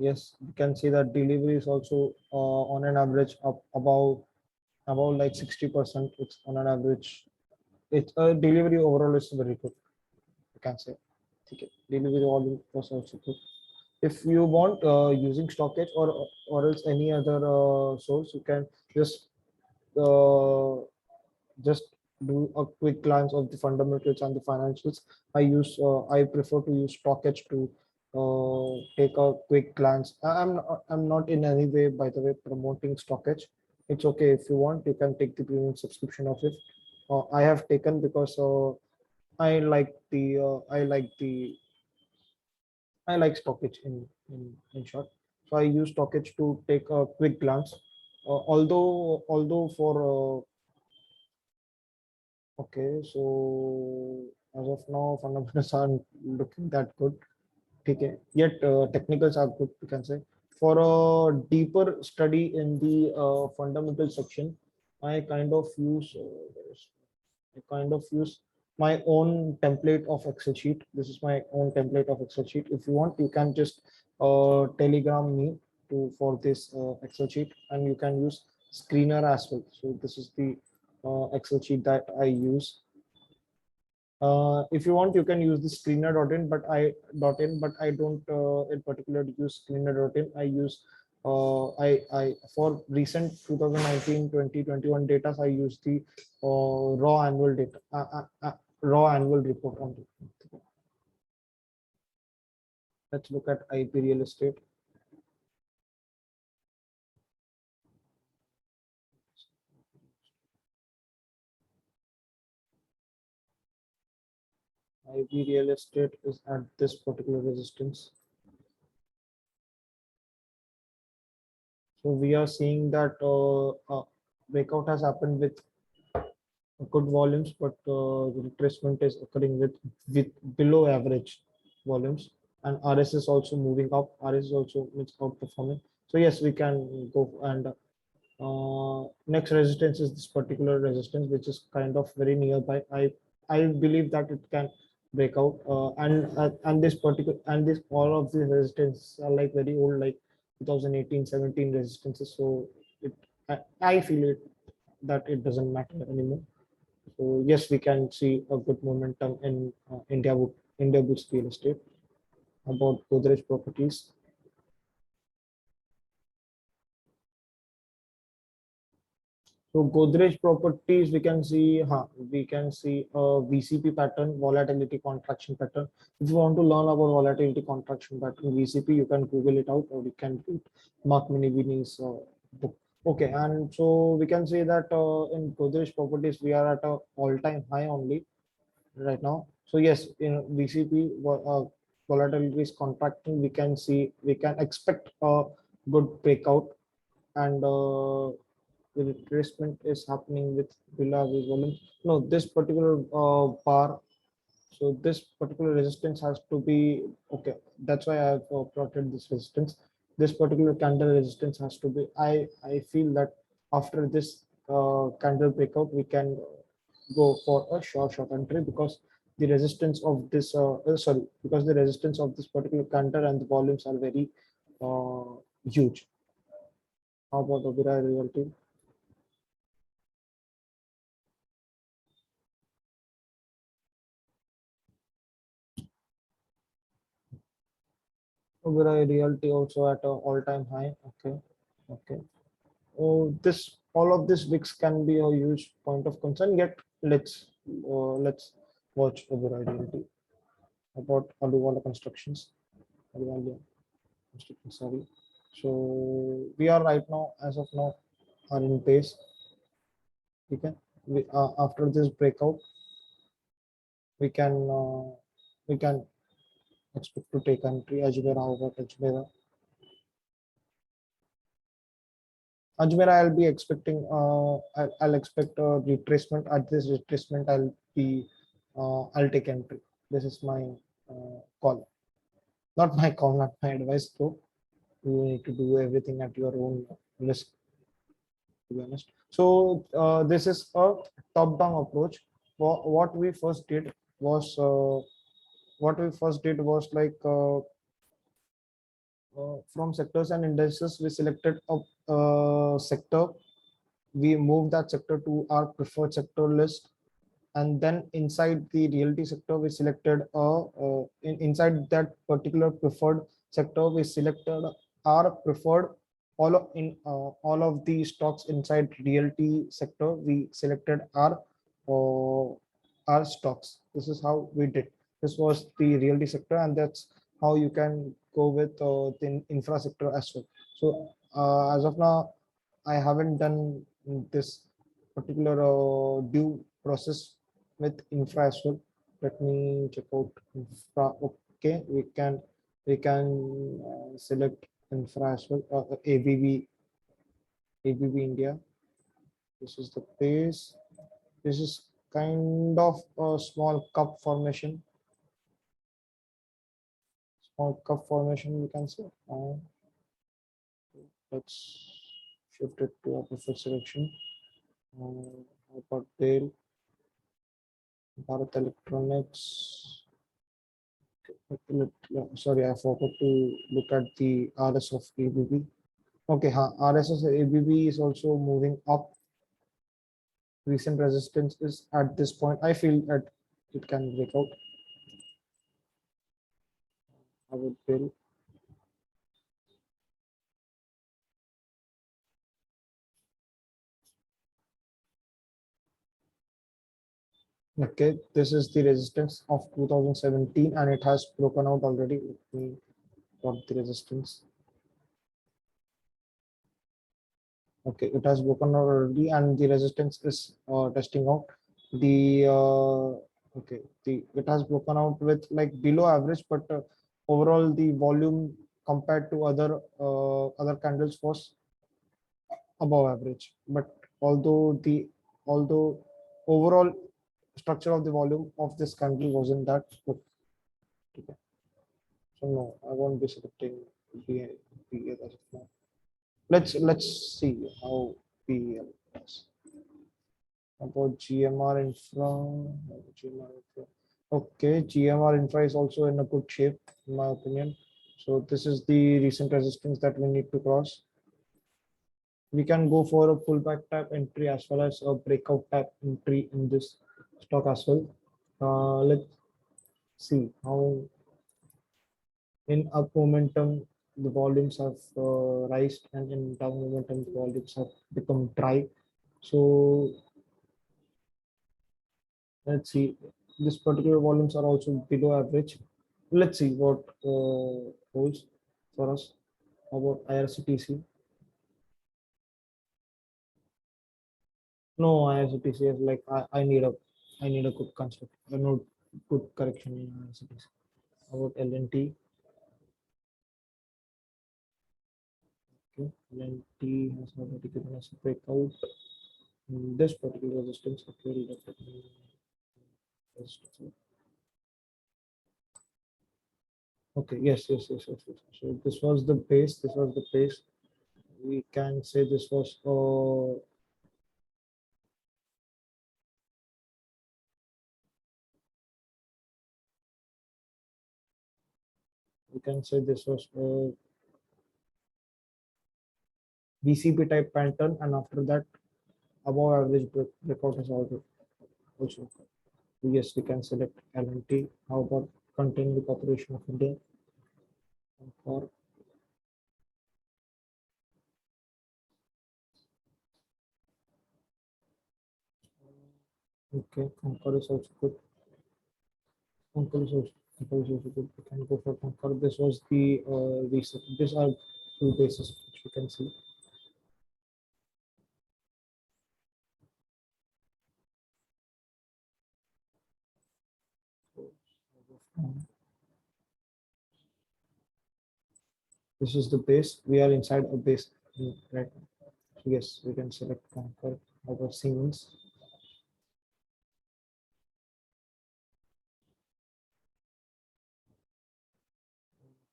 Yes, you can see that delivery is also on an average up about like 60%. It's on an average. It's delivery overall is very good. You can say. Okay. Delivery volume was also good. If you want using stockage or else any other source, you can uh, just do a quick glance of the fundamentals and the financials. I prefer to use stockage to take a quick glance. I'm not in any way, by the way, promoting stockage. It's okay. If you want, you can take the premium subscription of it. I have taken because I like stockage in short. So I use stockage to take a quick glance. Although for okay, so as of now, fundamentals aren't looking that good. Okay, yet technicals are good, you can say. For a deeper study in the fundamental section, I kind of use my own template of Excel sheet. This is my own template of Excel sheet. If you want, you can just telegram me to for this Excel sheet, and you can use screener as well. So this is the Excel sheet that I use. If you want, you can use the screener.in, but I don't in particular use screener.in. I use I for recent 2019-2021 data, I use the raw annual data, raw annual report only. Let's look at IP real estate. IP real estate is at this particular resistance. So we are seeing that breakout has happened with good volumes, but the retracement is occurring with below average. volumes, and RS is also moving up. RS is also it's outperforming. So yes, we can go. And next resistance is this particular resistance, which is kind of very nearby. I believe that it can break out. And this particular and this all of the resistance are like very old, like 2018, 17 resistances. So it I feel it that it doesn't matter anymore. So yes, we can see a good momentum in India Boost real estate. About Godrej properties. So Godrej properties, we can see a VCP pattern, volatility contraction pattern. If you want to learn about volatility contraction pattern, VCP, you can Google it out, or you can read Mark Minivini's book. Okay, and so we can say that in Godrej properties, we are at a all-time high only right now. So yes, in VCP, volatility is contracting. We can expect a good breakout, and the retracement is happening with Villa volume. No, this particular bar. So this particular resistance has to be okay. That's why I've plotted this resistance. This particular candle resistance has to be. I feel that after this candle breakout, we can go for a short entry, because the resistance of this because the resistance of this particular candle and the volumes are very huge. How about Oberoi Realty? Oberoi Realty also at an all-time high. Okay, okay. Oh, this all of this VIX can be a huge point of concern. Yet let's watch Oberoi Realty. About Aluwala Constructions. Aluwala Construction, sorry. So we are right now, as of now, are in pace. Okay. After this breakout, we can uh, we can expect to take entry. Ajmera, how about Ajmera? Ajmera, I'll be expecting. I'll expect a retracement. At this retracement, I'll take entry. This is my call. Not my call, not my advice, though. You need to do everything at your own risk, to be honest. So this is a top-down approach. What we first did was like from sectors and indices, we selected a sector. We moved that sector to our preferred sector list, and then inside the realty sector, we selected inside that particular preferred sector, we selected our preferred all of the stocks inside realty sector. We selected our stocks. This is how we did. This was the realty sector, and that's how you can go with the infra sector as well. So as of now, I haven't done this particular due process with infra as well. Let me check out infra. Okay, we can select infra as well. ABB India. This is the base. This is kind of a small cup formation. Small cup formation, we can say. Let's shift it to a preferred selection. How about Dell, Bharat Electronics? Sorry, I forgot to look at the RS of ABB. Okay, RSS ABB is also moving up. Recent resistance is at this point. I feel that it can break out. I would feel. Okay, this is the resistance of 2017, and it has broken out already. Let me got the resistance. Okay, it has broken out already, and the resistance is testing out. The okay, the it has broken out with like below average, but overall the volume compared to other candles was above average. But although overall structure of the volume of this candle wasn't that good. Okay. So no, I won't be selecting PL as of now. Let's see how PL is. About GMR infra. GMR infra. Okay, GMR infra is also in a good shape, in my opinion. So this is the recent resistance that we need to cross. We can go for a pullback type entry as well as a breakout type entry in this stock as well. Let's see how in up momentum the volumes have rised, and in down momentum the volumes have become dry. So let's see, this particular volumes are also below average. Let's see what holds for us. About IRCTC. No, IRCTC is like I need a good construct. I know good correction in IRCTC. About LNT. Okay, LNT has already given us a breakout. This particular resistance appeared resistance. Okay, yes. So this was the base. This was the base. We can say this was we can say this was BCP type pattern, and after that, above average breakout is also. Yes, we can select LNT. How about continuing the operation of India? Or okay, Concur is also good. Concur is also good. We can go for Concur. This was the reset. These are two bases which we can see. This is the base. We are inside a base right now. So yes, we can select Concur over Siemens.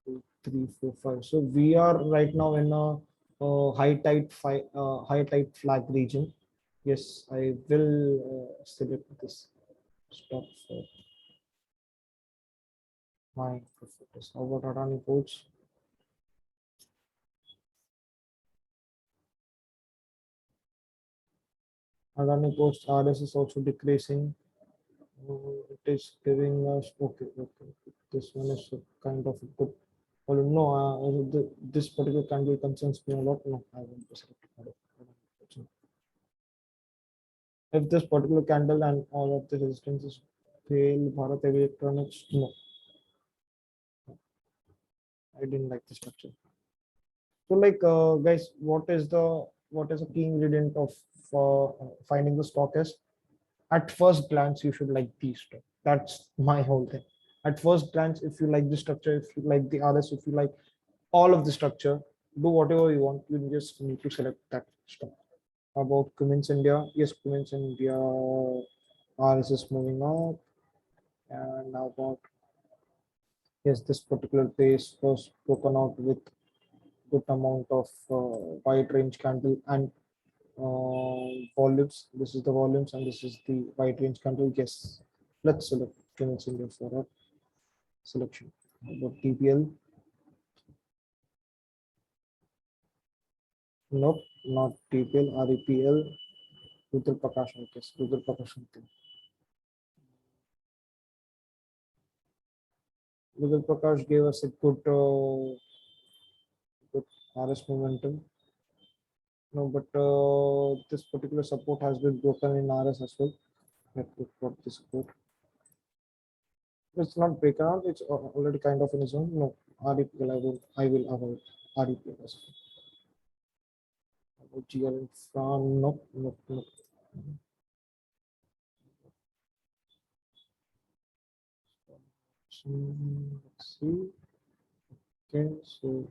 2, 3, 4, 5. So we are right now in a high tide flag region. Yes, I will select this stop for my preference. How about Adani Ports? Adani Ports RS is also decreasing. It is giving us okay. This one is a kind of a good. Well, no, this particular candle concerns me a lot. No, I won't be selecting it. If this particular candle and all of the resistances fail, Bharat Heavy Electronics, no, I didn't like the structure. So, like, guys, what is a key ingredient of finding the stock is? At first glance, you should like these two. That's my whole thing. At first glance, if you like the structure, if you like the RS, if you like all of the structure, do whatever you want. You just need to select that stock. About Cummins India, yes, Cummins India RS is moving up, and about yes, this particular base was broken out with good amount of wide range candle and volumes. This is the volumes and this is the wide range candle. Yes, let's select Cummins India for our selection. About TPL, nope, not TPL, REPL, Rudra Prakash, I guess, Rudra Prakash. Rudra Prakash gave us a good RS momentum. No, but this particular support has been broken in RS as well. Let me put this support. It's not breaking out. It's already kind of in a zone. No, RDPL. I will avoid RDPL as well. About GL infra. Nope. So, let's see. Okay, so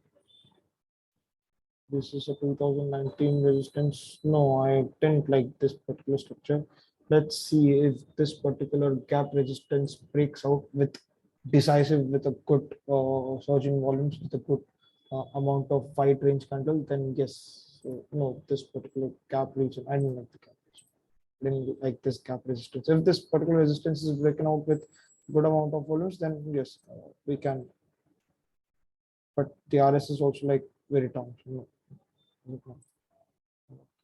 this is a 2019 resistance. No, I didn't like this particular structure. Let's see if this particular gap resistance breaks out with decisive with a good surging volumes with a good amount of wide range candle, then yes, so, no, this particular gap region, I don't like the gap region. I didn't like this gap resistance. If this particular resistance is breaking out with good amount of volumes, then yes, we can. But the RS is also like very down. So no, no, no,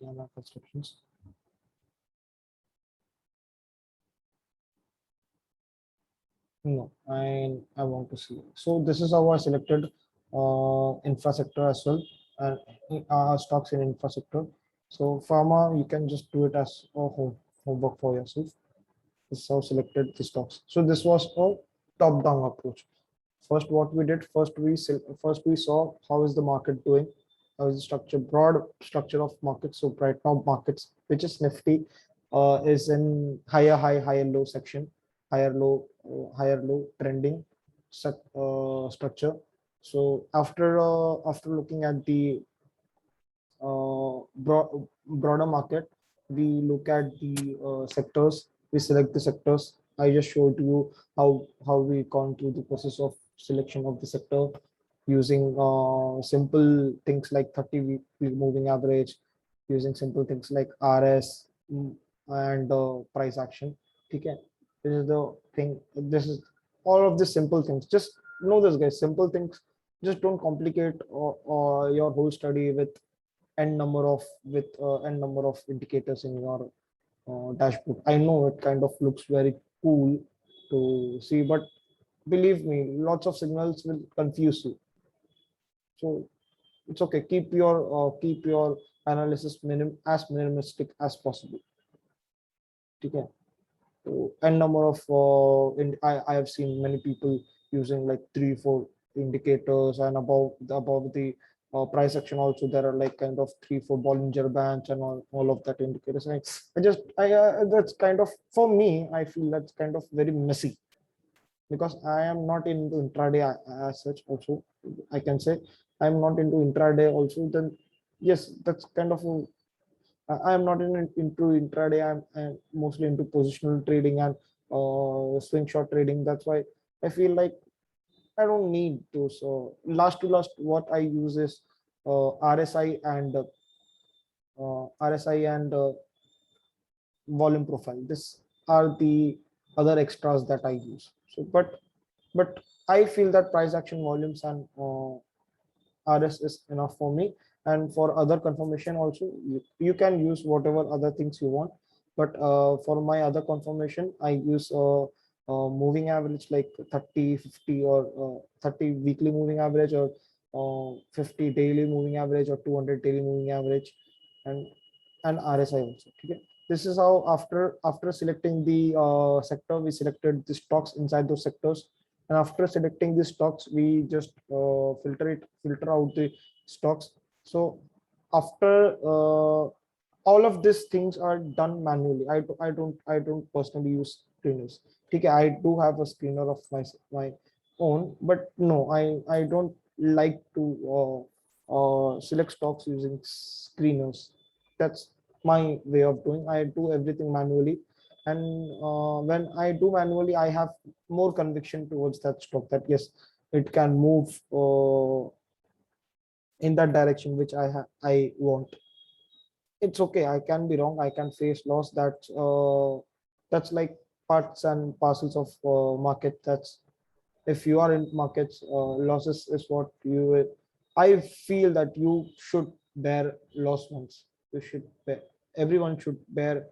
no, no constructions. No, I want to see. So this is how I selected infra sector as well, and stocks in infra sector. So pharma, you can just do it as a homework for yourself. This is how selected the stocks. So this was a top-down approach. First, what we did, first we saw how is the market doing, how is the structure, broad structure of markets. So right now markets, which is Nifty, is in higher high, higher low section, higher low trending structure. So after looking at the broader market, we look at the sectors, we select the sectors. I just showed you how we gone through the process of selection of the sector using simple things like 30 weekly moving average, using simple things like RS, and price action. Okay, this is the thing. This is all of the simple things. Just know this, guys. Simple things. Just don't complicate your whole study with n number of indicators in your dashboard. I know it kind of looks very cool to see, but believe me, lots of signals will confuse you. So it's okay. Keep your analysis as minimalistic as possible. Okay. So n number of I have seen many people using like 3 4 indicators, and above the price action also there are like kind of 3 4 Bollinger Bands and all of that indicators. I that's kind of, for me, I feel that's kind of very messy, because I am not into intraday as such. Also, I can say I'm not into intraday also. Then yes, that's kind of I am not into intraday. I'm mostly into positional trading and swing short trading. That's why I feel like I don't need to. So last to last, what I use is RSI and volume profile. This are the other extras that I use. So, but I feel that price action, volumes, and RS is enough for me. And for other confirmation also, you can use whatever other things you want. But for my other confirmation, I use moving average like 30, 50, or 30 weekly moving average, or 50 daily moving average, or 200 daily moving average, and RSI also. Okay. This is how after selecting the sector, we selected the stocks inside those sectors, and after selecting the stocks, we just filter out the stocks. So after all of these things are done manually. I don't personally use screeners. Okay, I do have a screener of my own, but no, I don't like to select stocks using screeners. That's my way of doing. I do everything manually, and when I do manually, I have more conviction towards that stock, that yes, it can move in that direction which I want. It's okay, I can be wrong, I can face loss. That's like parts and parcels of market. That's, if you are in markets, losses is what you will. I feel that you should bear loss once. You should bear, everyone should bear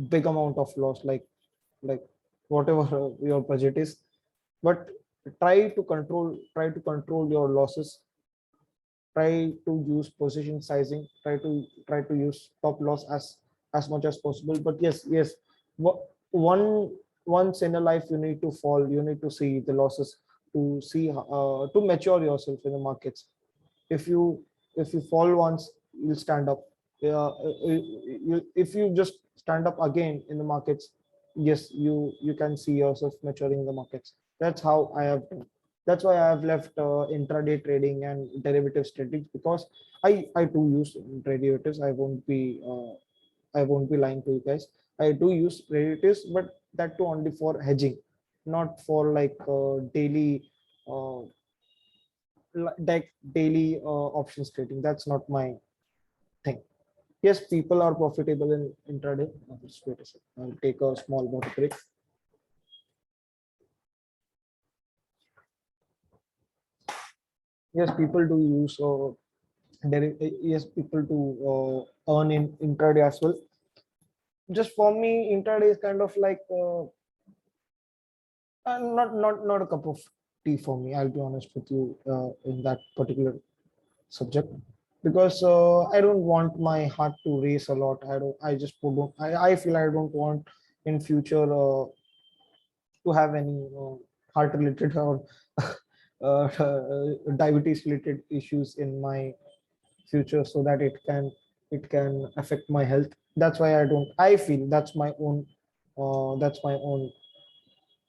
big amount of loss, like whatever your budget is. But try to control your losses. Try to use position sizing. Try to use stop loss as much as possible. But yes, one once in a life you need to fall. You need to see the losses to see to mature yourself in the markets. If you fall once, you'll stand up. If you just stand up again in the markets, yes, you can see yourself maturing in the markets. That's how I have done. That's why I have left intraday trading and derivatives trading, because I do use derivatives. I won't be lying to you guys. I do use derivatives, but that too only for hedging. not for like daily uh, daily options trading. That's not my thing. Yes, people are profitable in intraday. Just wait a second. I'll take a small water break. Yes, people do use yes, people do earn in intraday as well. Just for me, intraday is kind of like not a cup of tea for me. I'll be honest with you in that particular subject, because I don't want my heart to race a lot. I just don't. I feel I don't want in future to have any heart related or diabetes related issues in my future, so that it can affect my health. That's why I don't. I feel that's my own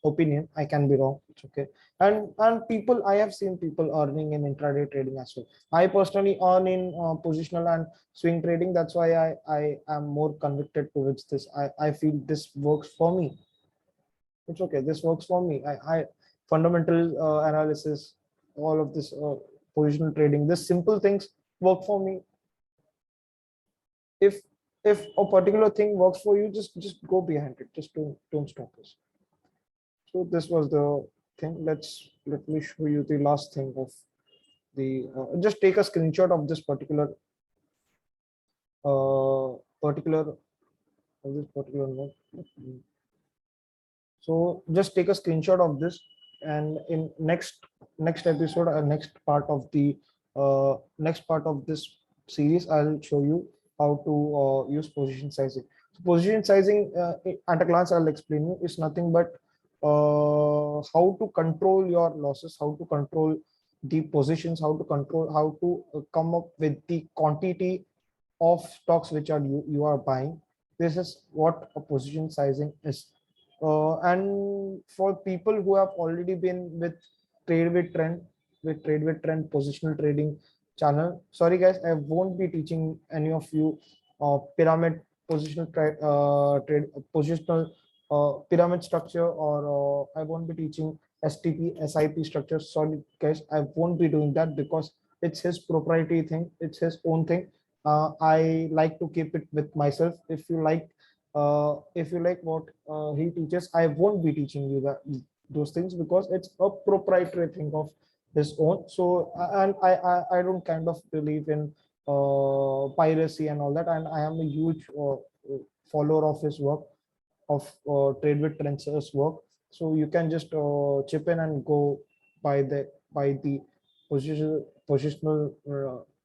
opinion. I can be wrong. It's okay. And people, I have seen people earning in intraday trading as well. I personally earn in positional and swing trading. That's why I am more convicted towards this. I feel this works for me. It's okay. This works for me. I fundamental analysis, all of this positional trading, this simple things work for me. If a particular thing works for you, just go behind it. Just don't stop us. So this was the thing. Let me show you the last thing of the. Just take a screenshot of this particular note. So just take a screenshot of this, and in next episode, next part of this series, I'll show you how to use position sizing. So position sizing, at a glance, I'll explain you, is nothing but how to control your losses, how to control the positions, how to come up with the quantity of stocks which you are buying. This is what a position sizing is. And for people who have already been with trade with trend positional trading channel, sorry guys, I won't be teaching any of you pyramid trade positional pyramid structure, or I won't be teaching STP SIP structure. Sorry guys, I won't be doing that, because it's his proprietary thing, it's his own thing. I like to keep it with myself. If you like what he teaches, I won't be teaching you those things, because it's a proprietary thing of his own. So and I don't kind of believe in piracy and all that, and I am a huge follower of his work, of Trade with Trend's work. So you can just chip in and go by the positional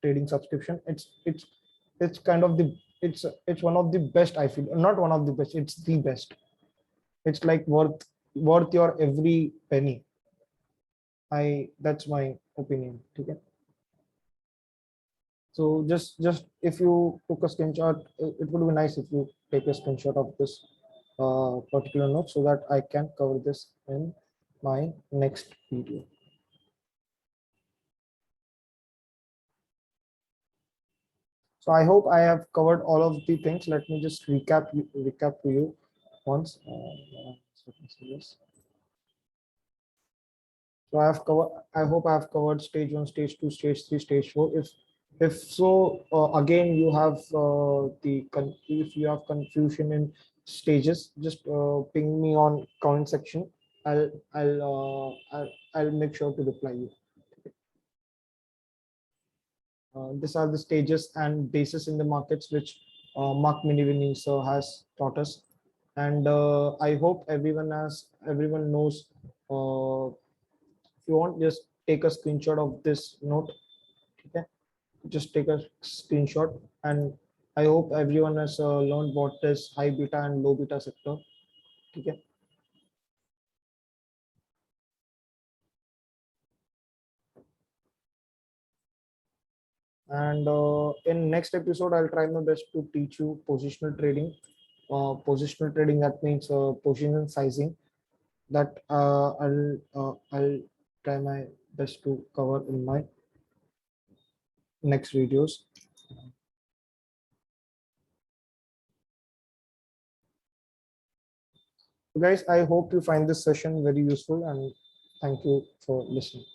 trading subscription. It's kind of the it's one of the best. I feel, not one of the best. It's the best. It's like worth your every penny. That's my opinion. Okay. So just if you took a screenshot, it would be nice if you take a screenshot of this particular note, so that I can cover this in my next video. So I hope I have covered all of the things. Let me just recap to you once. So I have covered. I hope I have covered stage 1, stage 2, stage 3, stage 4. If so, again you have if you have confusion in stages, just ping me on comment section. I'll make sure to reply you. These are the stages and bases in the markets which Mark Minivini sir has taught us, and I hope everyone knows. If you want, just take a screenshot of this note. Okay, just take a screenshot, and I hope everyone has learned what is high beta and low beta sector. Okay. And in next episode, I'll try my best to teach you positional trading. Positional trading, that means position sizing. That I'll try my best to cover in my next videos. guys, I hope you find this session very useful, and thank you for listening.